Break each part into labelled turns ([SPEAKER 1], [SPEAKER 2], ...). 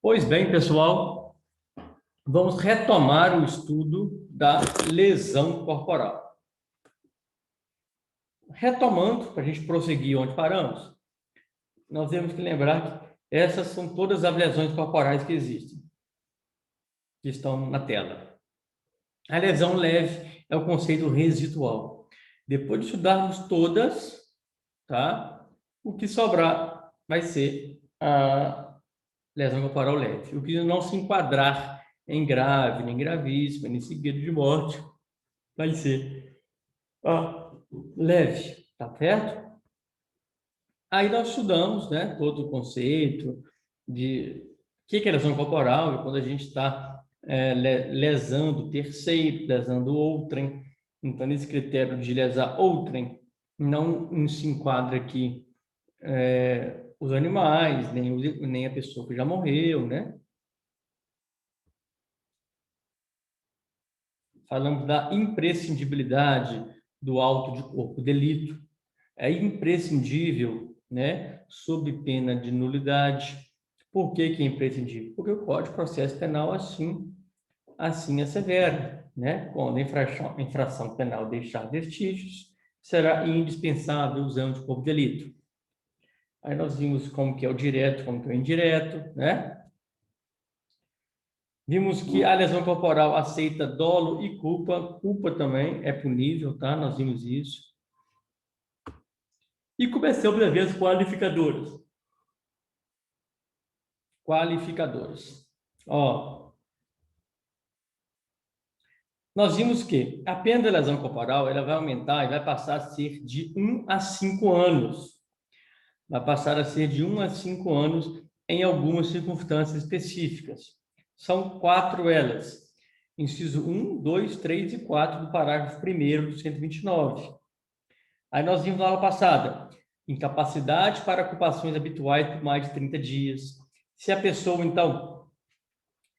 [SPEAKER 1] Pois bem, pessoal, vamos retomar o estudo da lesão corporal. Retomando, para a gente prosseguir onde paramos, nós temos que lembrar que essas são todas as lesões corporais que existem, que estão na tela. A lesão leve é o conceito residual. Depois de estudarmos todas, tá? O que sobrar vai ser a lesão corporal leve. O que não se enquadrar em grave, nem gravíssima, nem seguido de morte, vai ser leve, tá certo? Aí nós estudamos, né, todo o conceito de o que é lesão corporal e quando a gente está lesando terceiro, lesando outrem. Então, nesse critério de lesar outrem, não se enquadra aqui os animais, nem a pessoa que já morreu, né? Falamos da imprescindibilidade do auto de corpo delito. É imprescindível, né, sob pena de nulidade. Por que que é imprescindível? Porque o Código de Processo Penal assim assevera, né? Quando a infração penal deixar vestígios, será indispensável o exame de corpo de delito. Aí nós vimos como que é o direto, como que é o indireto, né? Vimos que a lesão corporal aceita dolo e culpa. Culpa também é punível, tá? Nós vimos isso. E começamos a ver as qualificadoras. Qualificadoras. Ó, nós vimos que a pena de lesão corporal ela vai aumentar e vai passar a ser de 1 a 5 anos. Vai passar a ser de 1 a 5 anos em algumas circunstâncias específicas. São 4 elas. Inciso 1, 2, 3 e 4 do parágrafo 1º do 129. Aí nós vimos na aula passada, incapacidade para ocupações habituais por mais de 30 dias. Se a pessoa, então,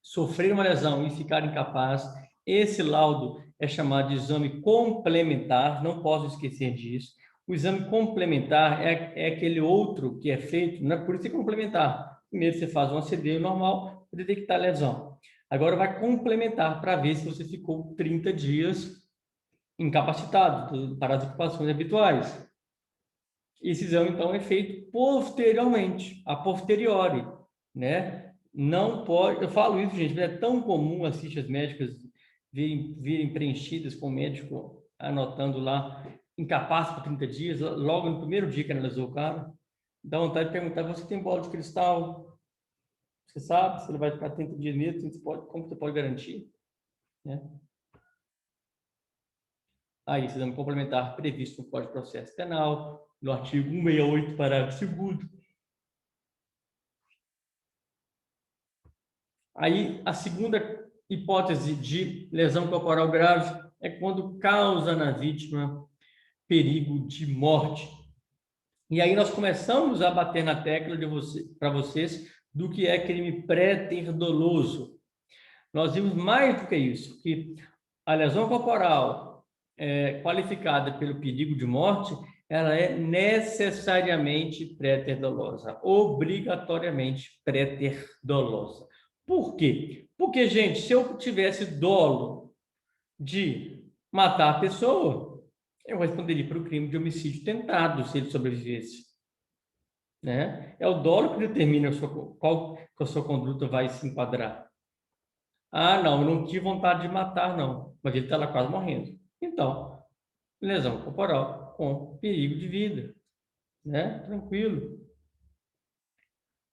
[SPEAKER 1] sofrer uma lesão e ficar incapaz, esse laudo é chamado de exame complementar, não posso esquecer disso. O exame complementar é aquele outro que é feito, não é por isso que é complementar. Primeiro você faz um ACD normal para detectar a lesão. Agora vai complementar para ver se você ficou 30 dias incapacitado para as ocupações habituais. Esse exame, então, é feito posteriormente, a posteriori, né? Não pode... Eu falo isso, gente, é tão comum as fichas médicas virem preenchidas com o médico anotando lá, incapaz por 30 dias, logo no primeiro dia que analisou o cara. Dá vontade de perguntar, você tem bola de cristal? Você sabe se ele vai ficar 30 dias mesmo? Como você pode garantir? Né? Aí, esse exame complementar previsto no Código de Processo Penal, no artigo 168, parágrafo 2º. Aí, a segunda hipótese de lesão corporal grave é quando causa na vítima perigo de morte. E aí nós começamos a bater na tecla para vocês do que é crime pré-ter-doloso. Nós vimos mais do que isso, que a lesão corporal qualificada pelo perigo de morte, ela é necessariamente pré-ter-dolosa, obrigatoriamente pré-ter-dolosa. Por quê? Porque, gente, se eu tivesse dolo de matar a pessoa, eu responderia para o crime de homicídio tentado, se ele sobrevivesse. Né? É o dolo que determina qual a sua conduta vai se enquadrar. Ah, não, eu não tive vontade de matar, não, mas ele está lá quase morrendo. Então, lesão corporal com perigo de vida, né? Tranquilo.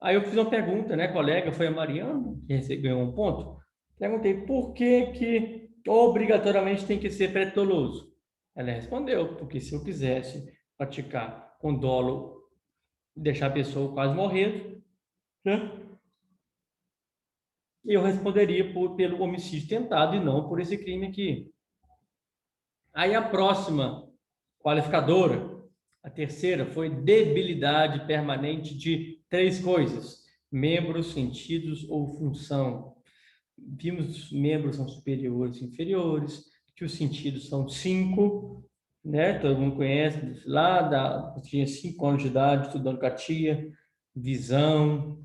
[SPEAKER 1] Aí eu fiz uma pergunta, né, colega, foi a Mariana, que ganhou um ponto. Perguntei, por que obrigatoriamente tem que ser pré-doloso? Ela respondeu, porque se eu quisesse praticar com dolo, deixar a pessoa quase morrendo, né? Eu responderia pelo homicídio tentado e não por esse crime aqui. Aí a próxima qualificadora, a terceira, foi debilidade permanente de 3 coisas: membros, sentidos ou função. Vimos que os membros são superiores e inferiores, que os sentidos são 5, né? Todo mundo conhece, tinha 5 anos de idade, estudando CATIA, visão,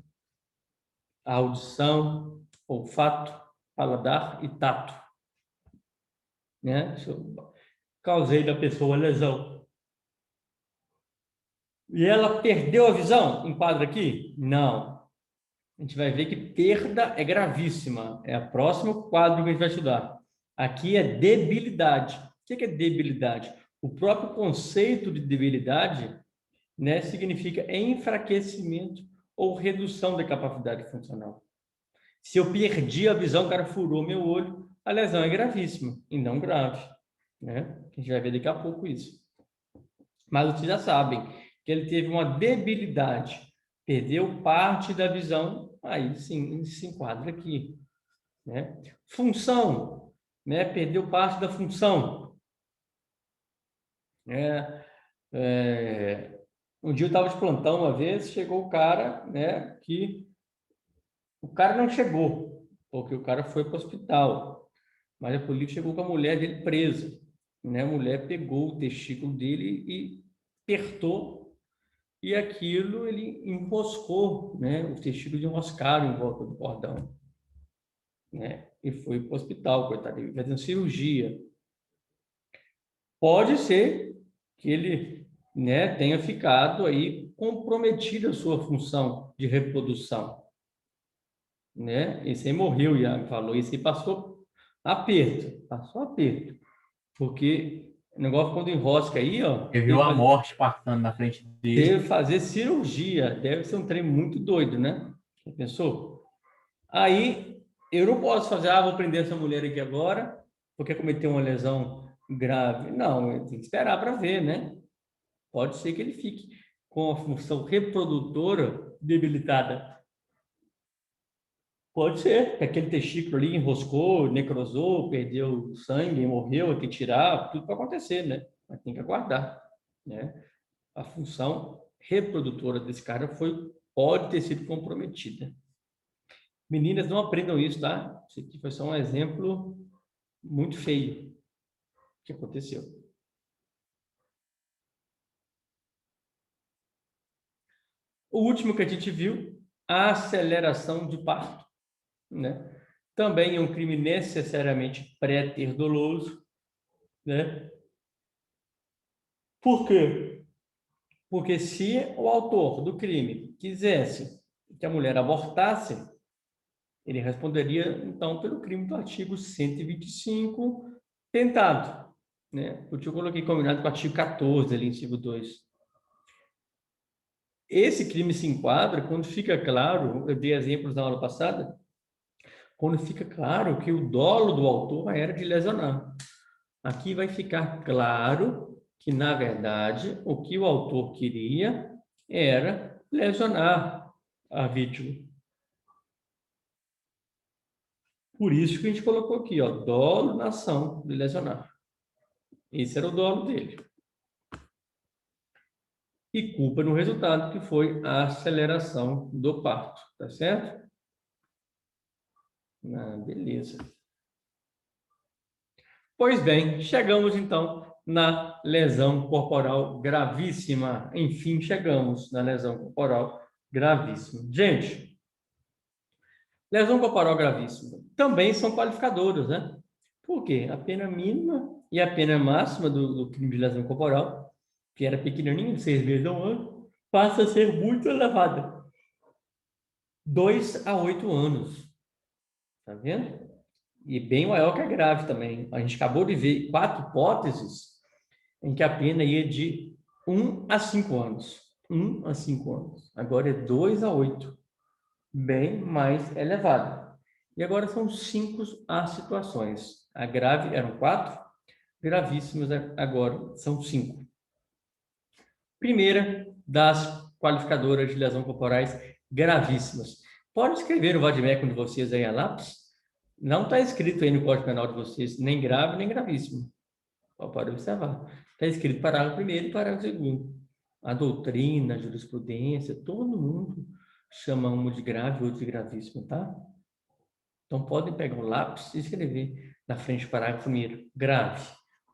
[SPEAKER 1] a audição, olfato, paladar e tato, né? Causei da pessoa lesão. E ela perdeu a visão? Enquadra aqui? Não. A gente vai ver que perda é gravíssima. É o próximo quadro que a gente vai estudar. Aqui é debilidade. O que é debilidade? O próprio conceito de debilidade, né, significa enfraquecimento ou redução da capacidade funcional. Se eu perdi a visão, o cara furou meu olho, a lesão é gravíssima e não grave, né? A gente vai ver daqui a pouco isso. Mas vocês já sabem que ele teve uma debilidade, perdeu parte da visão, aí sim, ele se enquadra aqui, né? Função, né? Perdeu parte da função. Um dia eu estava de plantão uma vez, chegou o cara, né? Que o cara não chegou, porque o cara foi para o hospital, mas a polícia chegou com a mulher dele presa, né? A mulher pegou o testículo dele e apertou, e aquilo ele enroscou, né? Os testículos enroscaram em volta do cordão, né? E foi para o hospital, coitado, ele fazendo cirurgia. Pode ser que ele, né, tenha ficado aí comprometida a sua função de reprodução, né? Esse aí morreu, Iago falou, esse aí passou aperto, porque o negócio quando enrosca aí, ó,
[SPEAKER 2] Ele viu a morte passando na frente dele.
[SPEAKER 1] deve fazer cirurgia, deve ser um trem muito doido, né? Já pensou? Aí, eu não posso fazer, vou prender essa mulher aqui agora, porque cometeu uma lesão grave. Não, eu tenho que esperar para ver, né? Pode ser que ele fique com a função reprodutora debilitada. Pode ser que aquele testículo ali enroscou, necrosou, perdeu sangue, morreu, tem que tirar, tudo pode acontecer, né? Mas tem que aguardar, né? A função reprodutora desse cara pode ter sido comprometida. Meninas, não aprendam isso, tá? Isso aqui foi só um exemplo muito feio que aconteceu. O último que a gente viu, a aceleração de parto, né? Também é um crime necessariamente pré-ter-doloso, né? Por quê? Porque se o autor do crime quisesse que a mulher abortasse, ele responderia, então, pelo crime do artigo 125, tentado, né? Porque eu coloquei combinado com o artigo 14, ali, inciso 2. Esse crime se enquadra quando fica claro, eu dei exemplos na aula passada, quando fica claro que o dolo do autor era de lesionar. Aqui vai ficar claro que, na verdade, o que o autor queria era lesionar a vítima. Por isso que a gente colocou aqui, ó, dolo na ação de lesionar. Esse era o dolo dele. E culpa no resultado, que foi a aceleração do parto, tá certo? Beleza. Pois bem, chegamos então na lesão corporal gravíssima. Enfim, chegamos na lesão corporal gravíssima. Gente, lesão corporal gravíssima também são qualificadoras, né? Por quê? A pena mínima e a pena máxima do crime de lesão corporal, que era pequenininho, 6 meses a 1 ano, passa a ser muito elevada. 2 a 8 anos. Tá vendo? E bem maior que a grave também. A gente acabou de ver 4 hipóteses em que a pena ia de 1 a 5 anos. 1 a 5 anos. Agora é 2 a 8. Bem mais elevada. E agora são 5 as situações. A grave eram 4, gravíssimas agora são 5. Primeira das qualificadoras de lesão corporais gravíssimas. Pode escrever o vade-mecum de vocês aí a lápis. Não está escrito aí no Código Penal de vocês nem grave nem gravíssimo. Pode observar. Está escrito parágrafo primeiro e parágrafo segundo. A doutrina, a jurisprudência, todo mundo chama um de grave, outro de gravíssimo, tá? Então, podem pegar um lápis e escrever na frente do parágrafo primeiro, grave.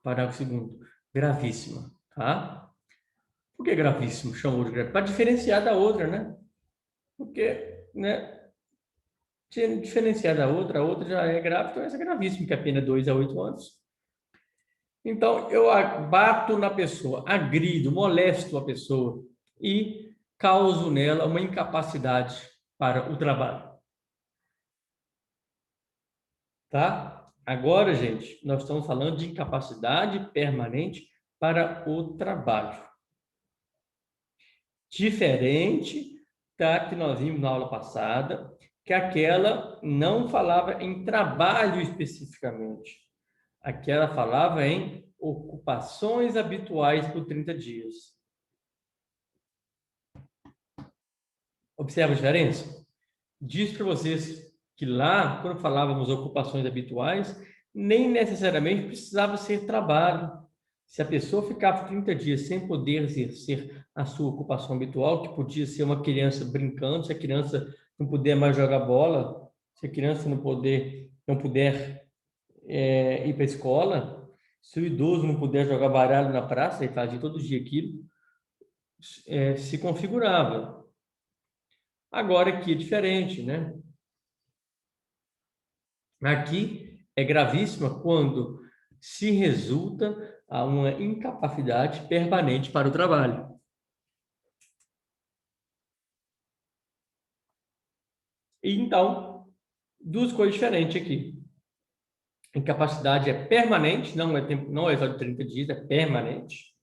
[SPEAKER 1] Parágrafo segundo, gravíssima, tá? Por que gravíssimo chamou de grave? Para diferenciar da outra, né? Porque, né? diferenciar da outra, a outra já é grave, então essa é gravíssima, que é a pena 2 a 8 anos. Então, eu bato na pessoa, agrido, molesto a pessoa e causo nela uma incapacidade para o trabalho. Tá? Agora, gente, nós estamos falando de incapacidade permanente para o trabalho. Diferente da que nós vimos na aula passada, que aquela não falava em trabalho especificamente. Aquela falava em ocupações habituais por 30 dias. Observa a diferença? Diz para vocês que lá, quando falávamos ocupações habituais, nem necessariamente precisava ser trabalho. Se a pessoa ficava 30 dias sem poder exercer a sua ocupação habitual, que podia ser uma criança brincando, se a criança não puder mais jogar bola, se a criança não puder ir para a escola, se o idoso não puder jogar baralho na praça, e fazia todo dia aquilo, se configurava. Agora aqui é diferente, né? Aqui é gravíssima quando se resulta a uma incapacidade permanente para o trabalho. E então, duas coisas diferentes aqui. Incapacidade é permanente, não é só de 30 dias, é permanente.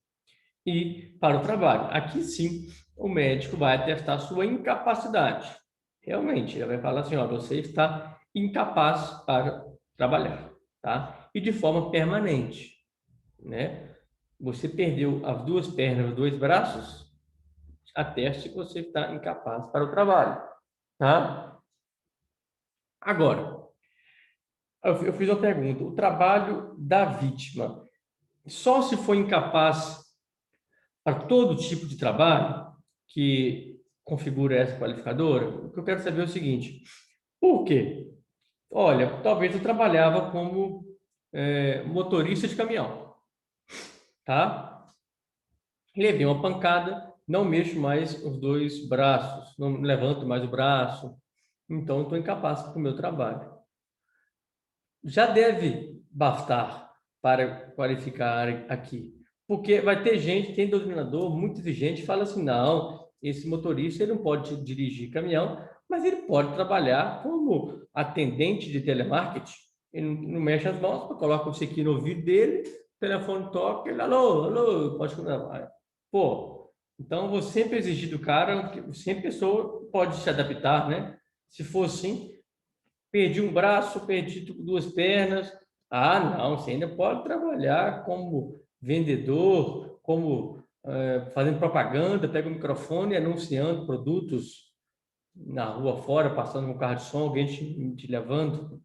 [SPEAKER 1] E para o trabalho. Aqui sim, o médico vai atestar sua incapacidade. Realmente, ele vai falar assim, ó, você está incapaz para trabalhar, tá? E de forma permanente, né? Você perdeu as duas pernas, os dois braços, ateste que você está incapaz para o trabalho, tá? Agora, eu fiz uma pergunta, o trabalho da vítima, só se for incapaz para todo tipo de trabalho que configura essa qualificadora? O que eu quero saber é o seguinte, por quê? Olha, talvez eu trabalhava como motorista de caminhão, tá? Levei uma pancada, não mexo mais os dois braços, não levanto mais o braço, então estou incapaz para o meu trabalho. Já deve bastar para qualificar aqui, porque vai ter gente, tem doutrinador muito exigente, fala assim, não, esse motorista ele não pode dirigir caminhão, mas ele pode trabalhar como atendente de telemarketing. Ele não mexe as mãos, coloca o aqui no ouvido dele, o telefone toca, ele, alô, alô, pode trabalhar. Pô, então vou sempre exigir do cara, que sempre a pessoa pode se adaptar, né? Se for assim, perdi um braço, perdi duas pernas. Ah, não, você ainda pode trabalhar como vendedor, como fazendo propaganda, pega o microfone anunciando produtos na rua fora, passando com um carro de som, alguém te levando.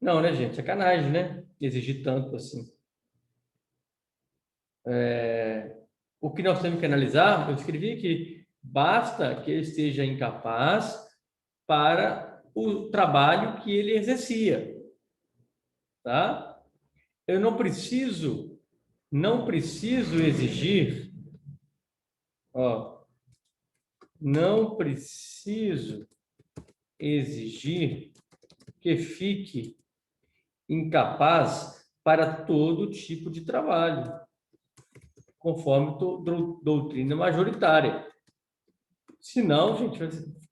[SPEAKER 1] Não, né, gente? Sacanagem, né? Exigir tanto assim. O que nós temos que analisar, eu escrevi que basta que ele esteja incapaz para o trabalho que ele exercia, tá? Eu não preciso exigir, ó, não preciso exigir que fique incapaz para todo tipo de trabalho, conforme doutrina majoritária. Senão, gente,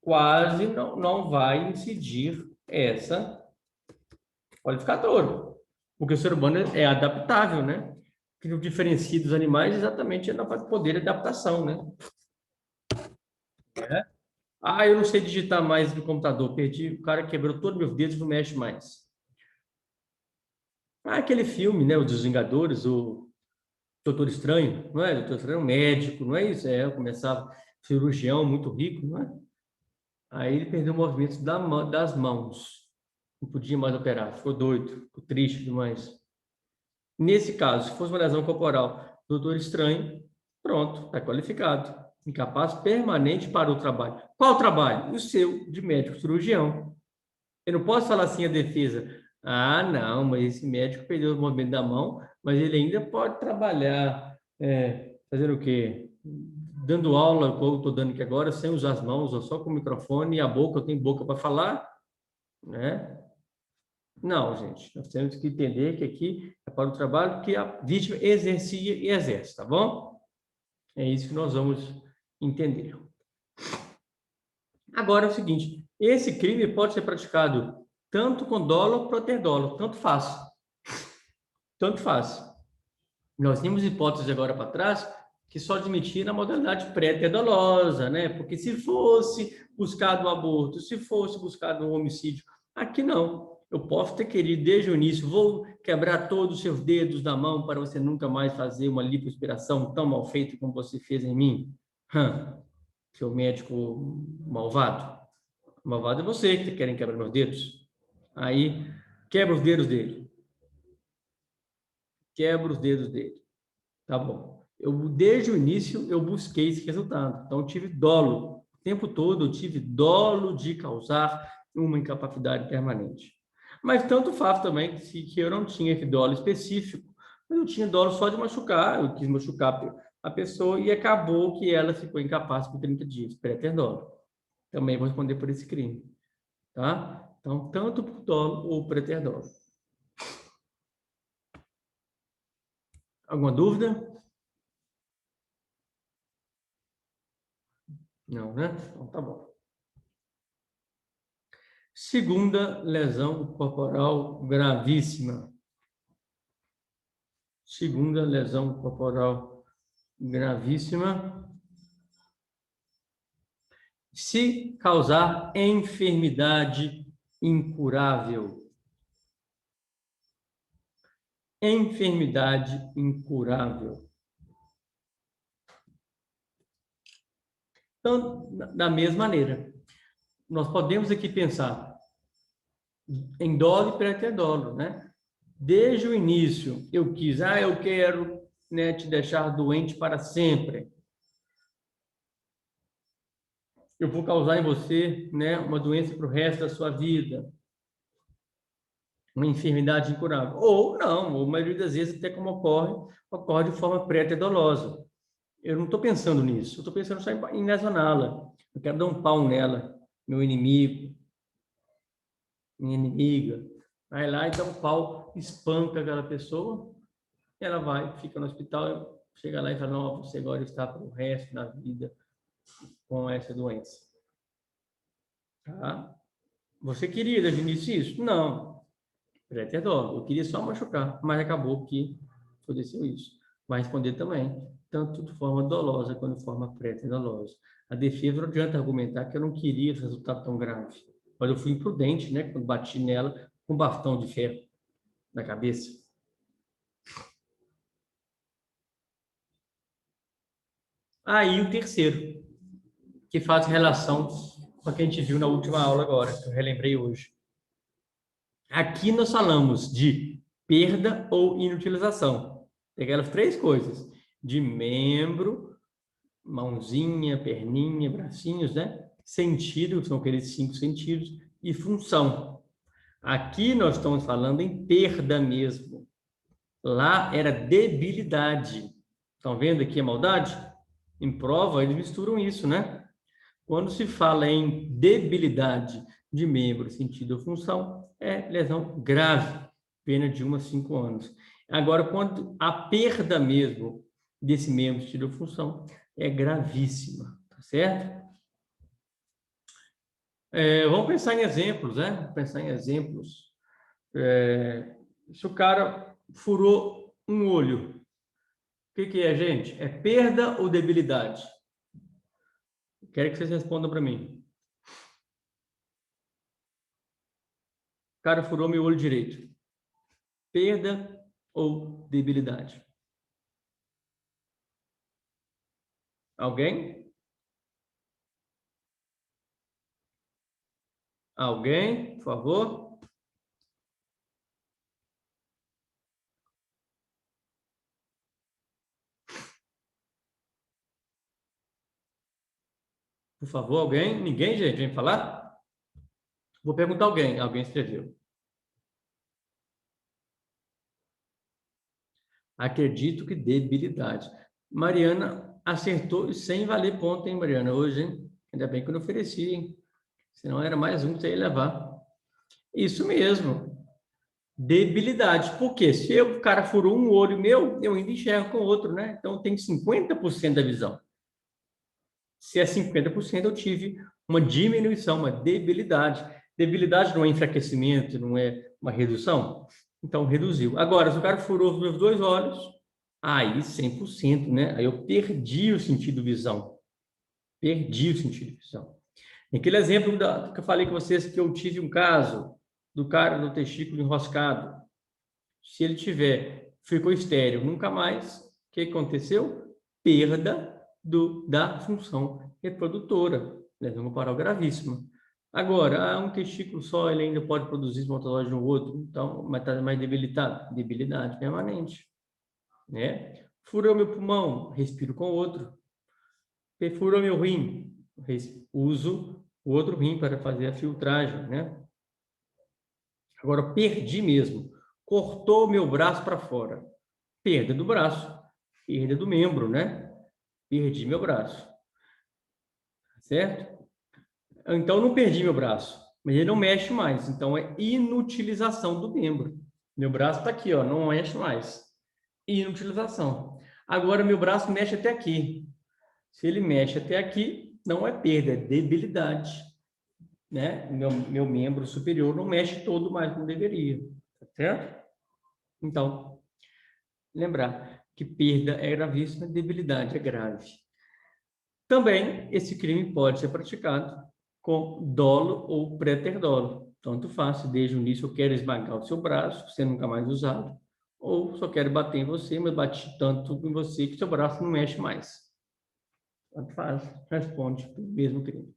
[SPEAKER 1] quase não vai incidir essa qualificadora, porque o ser humano é adaptável, né? O que o diferencia dos animais exatamente é o poder de adaptação, né? Ah, eu não sei digitar mais no computador, perdi, o cara quebrou todos meus dedos, não mexe mais. Ah, aquele filme, né, o dos Vingadores, o Doutor Estranho, não é? Doutor Estranho é um médico, não é isso? É, começava cirurgião muito rico, não é? Aí ele perdeu o movimento das mãos, não podia mais operar, ficou doido, ficou triste demais. Nesse caso, se fosse uma lesão corporal, Doutor Estranho, pronto, está qualificado. Incapaz permanente para o trabalho. Qual trabalho? O seu, de médico cirurgião. Eu não posso falar assim a defesa. Ah, não, mas esse médico perdeu o movimento da mão, mas ele ainda pode trabalhar fazendo o quê? Dando aula, como eu estou dando aqui agora, sem usar as mãos, só com o microfone e a boca, eu tenho boca para falar. né? Não, gente, nós temos que entender que aqui é para o trabalho que a vítima exercia e exerce, tá bom? É isso que nós vamos entender. Agora é o seguinte, esse crime pode ser praticado tanto com dolo ou pro dolo, tanto faz. Tanto faz. Nós temos hipóteses agora para trás que só admitiram a modalidade pré-dolosa, né? Porque se fosse buscado um aborto, se fosse buscado um homicídio, aqui não. Eu posso ter querido desde o início, vou quebrar todos os seus dedos da mão para você nunca mais fazer uma lipoaspiração tão mal feita como você fez em mim. Seu médico malvado. Malvado é você que querem quebrar meus dedos. Aí, quebra os dedos dele. Quebra os dedos dele. Tá bom. Desde o início, eu busquei esse resultado. Então, eu tive dolo. O tempo todo, eu tive dolo de causar uma incapacidade permanente. Mas tanto faz também que eu não tinha esse dolo específico. Mas eu tinha dolo só de machucar. Eu quis machucar a pessoa e acabou que ela ficou incapaz por 30 dias. Pré-dolo. Também vou responder por esse crime. Tá? Então, tanto por dolo ou pré-dolo. Alguma dúvida? Não, né? Então, tá bom. Segunda lesão corporal gravíssima. Segunda lesão corporal gravíssima. Se causar enfermidade incurável. Enfermidade incurável. Então, da mesma maneira, nós podemos aqui pensar em dolo e pré-dolo, né? Desde o início, eu quis, eu quero, né, te deixar doente para sempre. Eu vou causar em você, né, uma doença para o resto da sua vida. Uma enfermidade incurável. Ou não, ou a maioria das vezes, até como ocorre de forma pré-dolosa. Eu não estou pensando nisso, eu estou pensando só em lesioná-la. Eu quero dar um pau nela, meu inimigo, minha inimiga. Vai lá e dá um pau, espanca aquela pessoa, ela vai, fica no hospital, chega lá e fala, não, você agora está para o resto da vida com essa doença. Tá? Você queria desde o início isso? Não. Pré-dolo. Eu queria só machucar, mas acabou que aconteceu isso. Vai responder também, tanto de forma dolosa quanto de forma pré-dolosa. A defesa não adianta argumentar que eu não queria esse resultado tão grave. Mas eu fui imprudente, né, quando bati nela com um bastão de ferro na cabeça. Aí o terceiro, que faz relação com o que a gente viu na última aula agora, que eu relembrei hoje. Aqui nós falamos de perda ou inutilização. Tem aquelas três coisas, de membro, mãozinha, perninha, bracinhos, né? Sentido, são aqueles 5 sentidos, e função. Aqui nós estamos falando em perda mesmo. Lá era debilidade. Estão vendo aqui a maldade? Em prova, eles misturam isso, né? Quando se fala em debilidade de membro, sentido ou função, é lesão grave, pena de 1 a 5 anos. Agora, quando a perda mesmo desse membro, sentido ou função, é gravíssima, tá certo? Vamos pensar em exemplos, né? Vamos pensar em exemplos. Se o cara furou um olho, o que é, gente? É perda ou debilidade? Quero que vocês respondam para mim. O cara furou meu olho direito. Perda ou debilidade? Alguém? Alguém, por favor? Por favor, alguém? Ninguém, gente? Vem falar? Vou perguntar a alguém. Alguém escreveu. Acredito que debilidade. Mariana acertou sem valer ponto, hein, Mariana? Hoje, hein? Ainda bem que eu não ofereci, hein? Senão era mais um que você ia levar. Isso mesmo. Debilidade. Por quê? Se o cara furou um olho meu, eu ainda enxergo com o outro, né? Então, eu tenho 50% da visão. Se é 50%, eu tive uma diminuição, uma debilidade. Debilidade não é enfraquecimento, não é uma redução. Então, reduziu. Agora, se o cara furou os meus 2 olhos, aí 100%, né? Aí eu perdi o sentido de visão. Perdi o sentido de visão. Aquele exemplo que eu falei com vocês, que eu tive um caso do cara do testículo enroscado. Se ele ficou estéril, nunca mais, o que aconteceu? Perda da função reprodutora, levando para o gravíssimo. Agora, um testículo só, ele ainda pode produzir espermatozoide no outro, então, mas está mais debilitado, debilidade permanente, né? Furou meu pulmão, respiro com o outro. Perfurou meu rim, uso o outro rim para fazer a filtragem, né? Agora, perdi mesmo. Cortou meu braço para fora. Perda do braço. Perda do membro, né? Perdi meu braço. Certo? Então, não perdi meu braço. Mas ele não mexe mais. Então, é inutilização do membro. Meu braço está aqui, ó, não mexe mais. Inutilização. Agora, meu braço mexe até aqui. Se ele mexe até aqui, não é perda, é debilidade. Né? Meu membro superior não mexe todo mais como deveria. Tá certo? Então, lembrar que perda é gravíssima, debilidade é grave. Também, esse crime pode ser praticado com dolo ou preterdolo. Tanto faz, desde o início eu quero esmagar o seu braço, você nunca mais usado, ou só quero bater em você, mas bati tanto em você que seu braço não mexe mais. Tanto faz, responde o mesmo crime.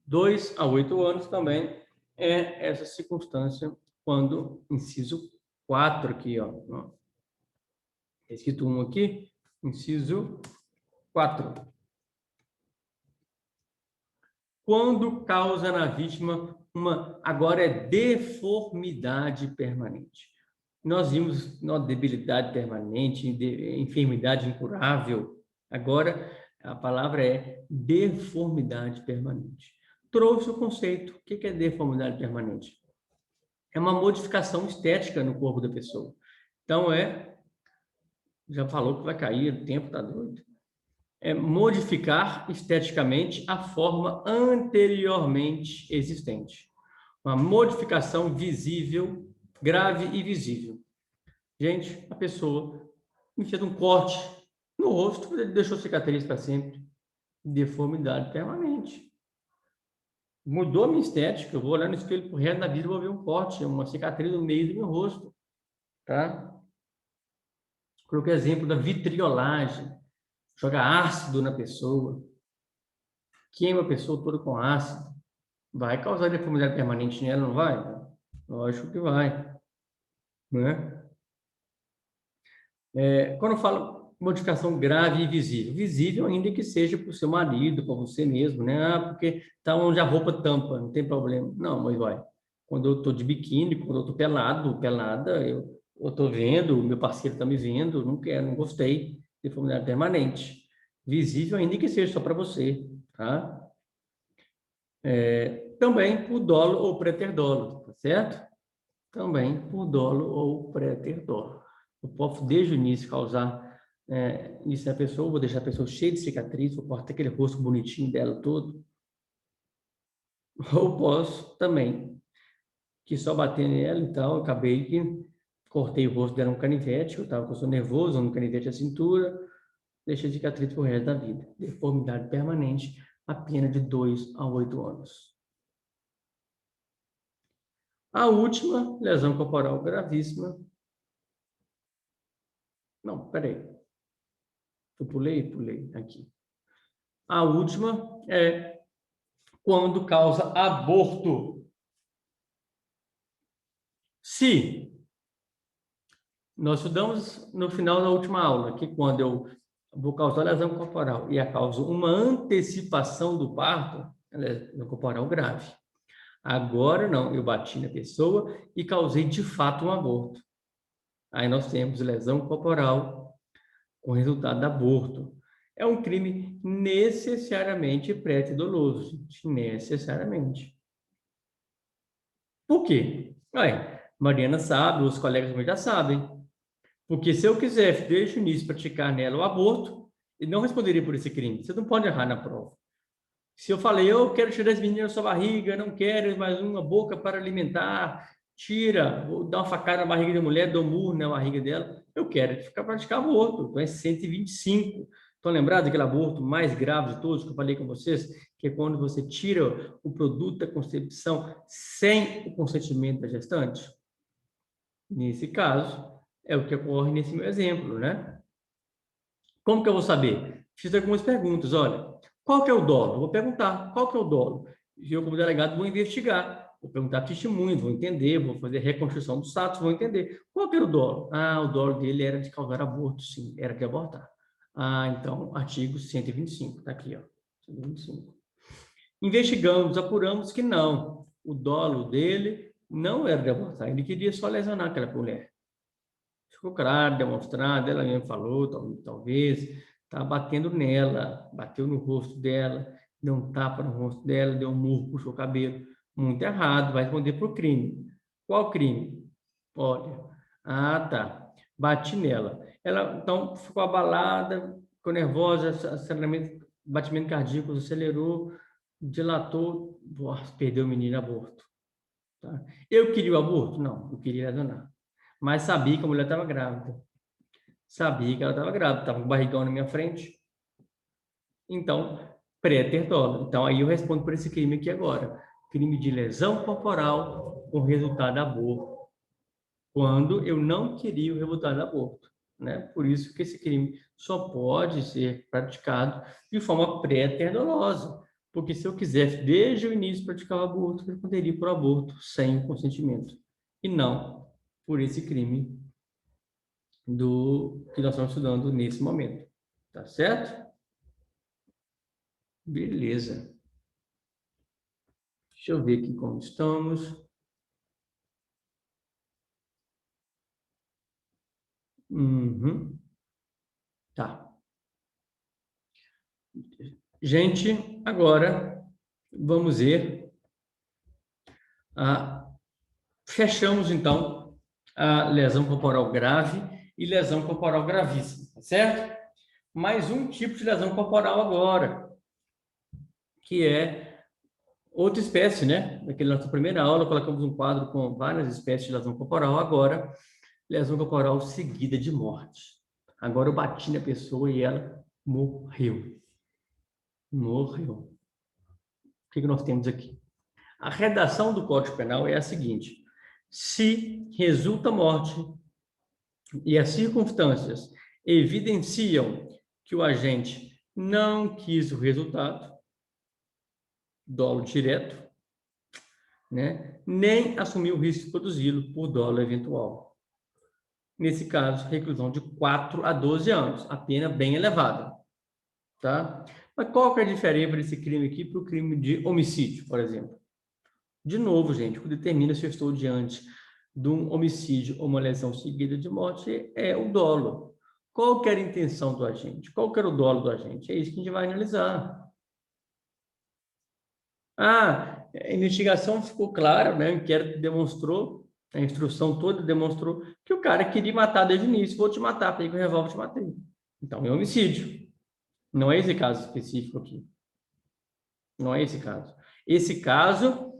[SPEAKER 1] 2 a 8 anos também é essa circunstância quando, inciso 4 aqui, ó. Está escrito 1 aqui, inciso 4. Quando causa na vítima agora é deformidade permanente. Nós vimos debilidade permanente, enfermidade incurável. Agora, a palavra é deformidade permanente. Trouxe o conceito. O que é deformidade permanente? É uma modificação estética no corpo da pessoa. Então, já falou que vai cair, o tempo está doido. É modificar esteticamente a forma anteriormente existente. Uma modificação visível, grave e visível. Gente, a pessoa me fez um corte no rosto, ele deixou cicatriz para sempre. Deformidade permanente. Mudou a minha estética, eu vou olhar no espelho pro resto da vida e vou ver um corte, uma cicatriz no meio do meu rosto. Tá? Coloquei exemplo da vitriolagem. Joga ácido na pessoa, queima a pessoa toda com ácido, vai causar deformidade permanente nela, não vai? Lógico que vai, né? Quando eu falo modificação grave e visível, visível ainda que seja para o seu marido, para você mesmo, né? Ah, porque tá onde a roupa tampa, não tem problema. Não, mas vai. Quando eu estou de biquíni, quando eu estou pelada, eu estou vendo, o meu parceiro está me vendo, não quero, não gostei, deformidade permanente. Visível ainda que seja só para você, tá? Também por dolo ou preterdolo, tá certo? Também por dolo ou preterdolo. Eu posso, desde o início, causar isso na pessoa, vou deixar a pessoa cheia de cicatriz, vou cortar aquele rosto bonitinho dela todo. Ou posso também, que só bater nela e tal, acabei que cortei o rosto dela um canivete, eu estava com o nervoso, um canivete à cintura, deixei cicatriz pro resto da vida. Deformidade permanente, a pena de 2 a 8 anos. A última, lesão corporal gravíssima. Não, peraí. Eu pulei aqui. A última é quando causa aborto. Se nós estudamos no final da última aula que quando eu vou causar lesão corporal e a causa uma antecipação do parto, ela é lesão corporal grave. Agora não, eu bati na pessoa e causei de fato um aborto. Aí nós temos lesão corporal com resultado de aborto. É um crime necessariamente pré-doloso, gente, necessariamente. Por quê? Ué, Mariana sabe, os colegas também já sabem. Porque se eu quiser, desde o início, praticar nela o aborto, ele não responderia por esse crime. Você não pode errar na prova. Se eu falei, eu quero tirar as meninas da sua barriga, não quero mais uma boca para alimentar, tira, vou dar uma facada na barriga da mulher, dou murro na barriga dela, eu quero ficar praticar aborto. Então é 125. Estão lembrados daquele aborto mais grave de todos que eu falei com vocês? Que é quando você tira o produto da concepção sem o consentimento da gestante? Nesse caso, é o que ocorre nesse meu exemplo, né? Como que eu vou saber? Fiz algumas perguntas. Olha, qual que é o dolo? Eu vou perguntar, qual que é o dolo? Eu, como delegado, vou investigar. Vou perguntar para testemunhas, vou entender, vou fazer reconstrução dos fatos, vou entender. Qual que era o dolo? Ah, o dolo dele era de causar aborto, sim, era de abortar. Ah, então, artigo 125, está aqui, ó, 125. Investigamos, apuramos que não. O dolo dele não era de abortar, ele queria só lesionar aquela mulher. Ficou claro, demonstrado, ela mesmo falou, talvez, está batendo nela, bateu no rosto dela, deu um tapa no rosto dela, deu um murro, puxou o cabelo. Muito errado, vai responder por crime. Qual crime? Olha, tá, bati nela. Ela, então, ficou abalada, ficou nervosa, aceleramento, batimento cardíaco, acelerou, dilatou, perdeu o menino, aborto. Tá? Eu queria o aborto? Não, eu queria lesionar. Mas sabia que a mulher estava grávida. Sabia que ela estava grávida, estava com um barrigão na minha frente. Então, pré-ter dolo. Então, aí eu respondo por esse crime aqui agora. Crime de lesão corporal com resultado aborto. Quando eu não queria o resultado aborto. Né? Por isso que esse crime só pode ser praticado de forma pré-ter dolosa. Porque se eu quisesse, desde o início, praticar o aborto, eu responderia por aborto sem consentimento. E não por esse crime do que nós estamos estudando nesse momento. Tá certo? Beleza. Deixa eu ver aqui como estamos. Tá. Gente, agora vamos ver. Fechamos, então, a lesão corporal grave e lesão corporal gravíssima, tá certo? Mais um tipo de lesão corporal agora, que é outra espécie, né? Naquela nossa primeira aula, colocamos um quadro com várias espécies de lesão corporal. Agora, lesão corporal seguida de morte. Agora eu bati na pessoa e ela morreu. Morreu. O que nós temos aqui? A redação do Código Penal é a seguinte: se resulta morte e as circunstâncias evidenciam que o agente não quis o resultado, dolo direto, né, nem assumiu o risco de produzi-lo por dolo eventual. Nesse caso, reclusão de 4 a 12 anos, a pena bem elevada. Tá? Mas qual que é a diferença desse crime aqui para o crime de homicídio, por exemplo? De novo, gente, o que determina se eu estou diante de um homicídio ou uma lesão seguida de morte é o dolo. Qual que era a intenção do agente? Qual que era o dolo do agente? É isso que a gente vai analisar. A investigação ficou clara, né? O inquérito demonstrou, a instrução toda demonstrou que o cara queria matar desde o início. Vou te matar, peguei o revólver e te matei. Então, é homicídio. Não é esse caso específico aqui. Não é esse caso. Esse caso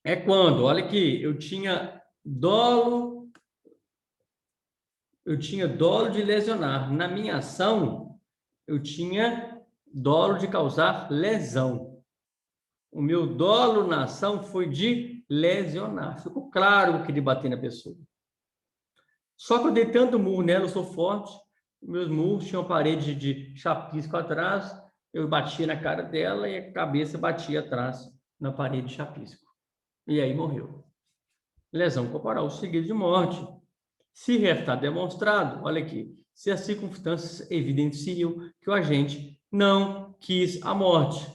[SPEAKER 1] é quando, olha aqui, eu tinha dolo de lesionar. Na minha ação, eu tinha dolo de causar lesão. O meu dolo na ação foi de lesionar. Ficou claro que eu queria bater na pessoa. Só que eu dei tanto murro nela, eu sou forte, meus murros tinham uma parede de chapisco atrás, eu batia na cara dela e a cabeça batia atrás na parede de chapisco. E aí morreu. Lesão corporal seguida de morte. Se restar demonstrado, olha aqui, se as circunstâncias evidenciam que o agente não quis a morte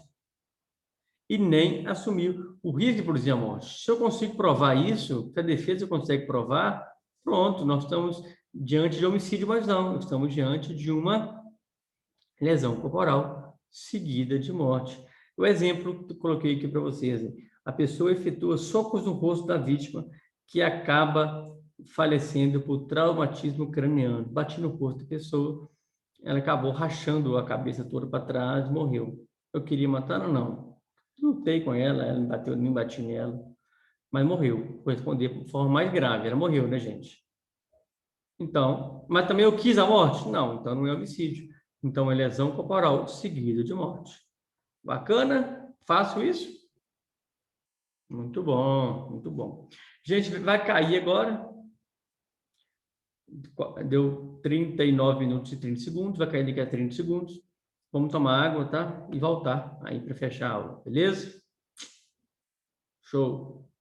[SPEAKER 1] e nem assumiu o risco de produzir a morte. Se eu consigo provar isso, se a defesa consegue provar, pronto, nós estamos diante de homicídio, mas não, estamos diante de uma lesão corporal seguida de morte. O exemplo que eu coloquei aqui para vocês, a pessoa efetua socos no rosto da vítima que acaba falecendo por traumatismo craniano. Bati no rosto da pessoa, ela acabou rachando a cabeça toda para trás, morreu. Eu queria matar ou não? Lutei com ela, ela me bateu, nem bati nela, mas morreu. Vou responder de forma mais grave, ela morreu, né, gente? Então, mas também eu quis a morte? Não, então não é homicídio. Então é lesão corporal seguida de morte. Bacana? Faço isso? Muito bom, muito bom. Gente, vai cair agora. Deu 39 minutos e 30 segundos, vai cair daqui a 30 segundos. Vamos tomar água, tá? E voltar aí para fechar a aula, beleza? Show!